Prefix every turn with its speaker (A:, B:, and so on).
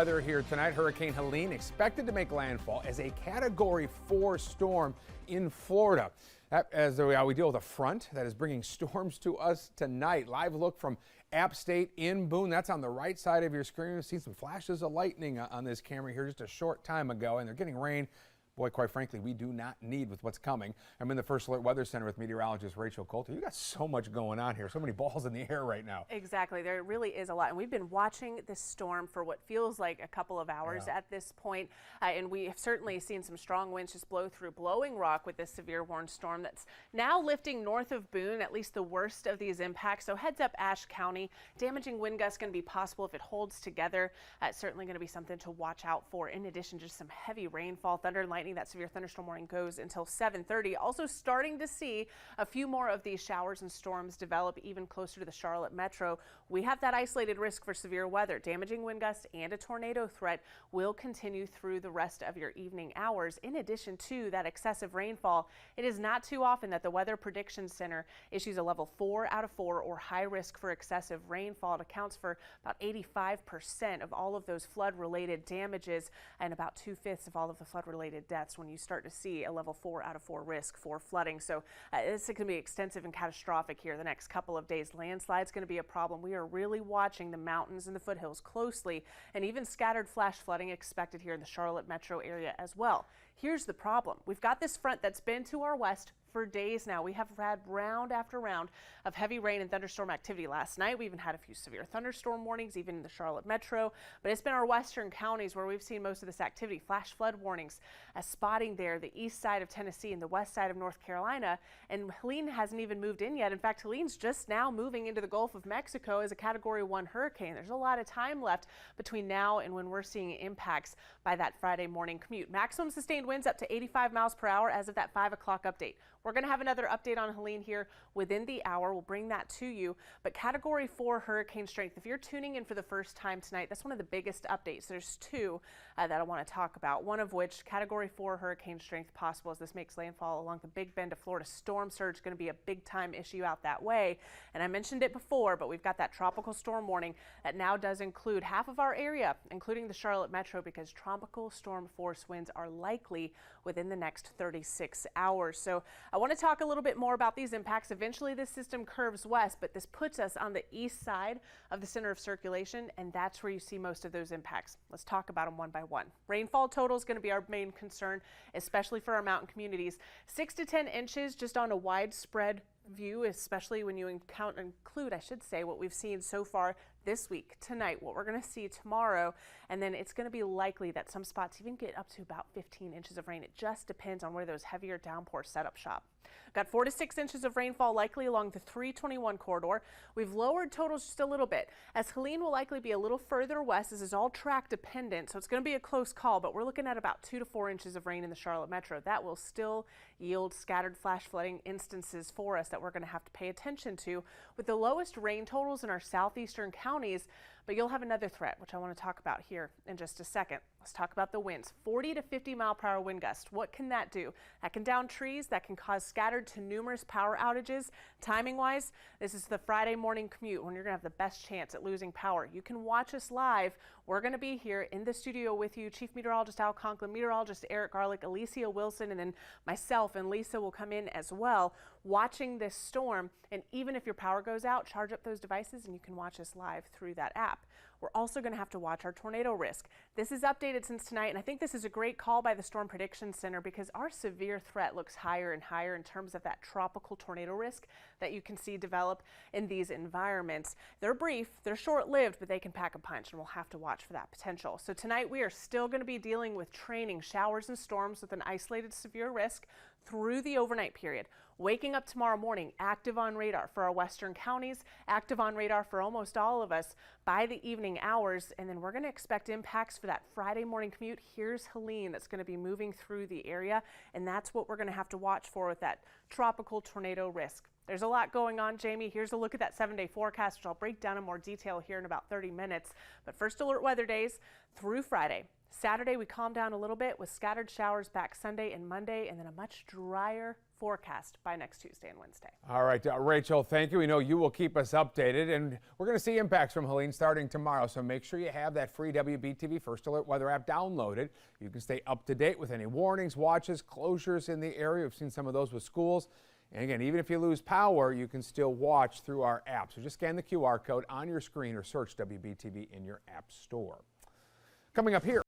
A: Weather here tonight. Hurricane Helene expected to make landfall as a Category 4 storm in Florida. As we deal with a front that is bringing storms to us tonight. Live look from App State in Boone. That's on the right side of your screen. We've seen some flashes of lightning on this camera here just a short time ago, and they're getting rain. Boy, quite frankly, we do not need with what's coming. I'm in the First Alert Weather Center with meteorologist Rachel Coulter. You got so much going on here, so many balls in the air right now.
B: Exactly, there really is a lot, and we've been watching this storm for what feels like a couple of hours at this point, and we have certainly seen some strong winds just blow through Blowing Rock with this severe warning storm that's now lifting north of Boone, at least the worst of these impacts. So heads up Ashe County, damaging wind gusts going to be possible if it holds together. It's certainly going to be something to watch out for. In addition, just some heavy rainfall, thunder and lightning. That severe thunderstorm warning goes until 7:30. Also starting to see a few more of these showers and storms develop even closer to the Charlotte metro. We have that isolated risk for severe weather. Damaging wind gusts and a tornado threat will continue through the rest of your evening hours. In addition to that excessive rainfall, it is not too often that the Weather Prediction Center issues a level 4 out of 4 or high risk for excessive rainfall. It accounts for about 85% of all of those flood-related damages and about 2/5 of all of the flood-related deaths when you start to see a level 4 out of 4 risk for flooding. So it's going to be extensive and catastrophic here the next couple of days. Landslides going to be a problem. We are really watching the mountains and the foothills closely, and even scattered flash flooding expected here in the Charlotte metro area as well. Here's the problem. We've got this front that's been to our west for days now. We have had round after round of heavy rain and thunderstorm activity. Last night we even had a few severe thunderstorm warnings even in the Charlotte metro, but it's been our western counties where we've seen most of this activity. Flash flood warnings spotting there, the east side of Tennessee and the west side of North Carolina, and Helene hasn't even moved in yet. In fact, Helene's just now moving into the Gulf of Mexico as a Category 1 hurricane. There's a lot of time left between now and when we're seeing impacts by that Friday morning commute. Maximum sustained winds up to 85 miles per hour as of that 5 o'clock update. We're going to have another update on Helene here within the hour. We'll bring that to you. But Category 4 hurricane strength, if you're tuning in for the first time tonight, that's one of the biggest updates. There's two that I want to talk about, one of which Category 4 hurricane strength possible as this makes landfall along the Big Bend of Florida. Storm surge going to be a big time issue out that way. And I mentioned it before, but we've got that tropical storm warning that now does include half of our area, including the Charlotte metro, because tropical storm force winds are likely within the next 36 hours. So I want to talk a little bit more about these impacts. Eventually this system curves west, but this puts us on the east side of the center of circulation, and that's where you see most of those impacts. Let's talk about them one by one. Rainfall total is going to be our main concern, especially for our mountain communities. 6 to 10 inches just on a widespread view, especially when you include, I should say, what we've seen so far this week, tonight, what we're going to see tomorrow, and then it's going to be likely that some spots even get up to about 15 inches of rain. It just depends on where those heavier downpours set up shop. Got 4 to 6 inches of rainfall likely along the 321 corridor. We've lowered totals just a little bit as Helene will likely be a little further west. This is all track dependent, so it's going to be a close call, but we're looking at about 2 to 4 inches of rain in the Charlotte metro. That will still yield scattered flash flooding instances for us that we're going to have to pay attention to, with the lowest rain totals in our southeastern counties. But you'll have another threat, which I want to talk about here in just a second. Let's talk about the winds. 40 to 50 mile per hour wind gust. What can that do? That can down trees. That can cause scattered to numerous power outages. Timing wise, this is the Friday morning commute when you're going to have the best chance at losing power. You can watch us live. We're going to be here in the studio with you. Chief Meteorologist Al Conklin, Meteorologist Eric Garlick, Alicia Wilson, and then myself and Lisa will come in as well, watching this storm. And even if your power goes out, charge up those devices and you can watch us live through that app. We're also going to have to watch our tornado risk. This is updated since tonight, and I think this is a great call by the Storm Prediction Center because our severe threat looks higher and higher in terms of that tropical tornado risk that you can see develop in these environments. They're brief, they're short-lived, but they can pack a punch, and we'll have to watch for that potential. So tonight we are still going to be dealing with training showers and storms with an isolated severe risk through the overnight period. Waking up tomorrow morning, active on radar for our western counties, active on radar for almost all of us by the evening hours, and then we're going to expect impacts for that Friday morning commute. Here's Helene that's going to be moving through the area, and that's what we're going to have to watch for with that tropical tornado risk. There's a lot going on, Jamie. Here's a look at that 7-day forecast, which I'll break down in more detail here in about 30 minutes. But first alert weather days through Friday. Saturday, we calm down a little bit with scattered showers back Sunday and Monday, and then a much drier forecast by next Tuesday and Wednesday.
A: All right, Rachel, thank you. We know you will keep us updated, and we're going to see impacts from Helene starting tomorrow, so make sure you have that free WBTV First Alert weather app downloaded. You can stay up to date with any warnings, watches, closures in the area. We've seen some of those with schools. And again, even if you lose power, you can still watch through our app. So just scan the QR code on your screen or search WBTV in your app store. Coming up here.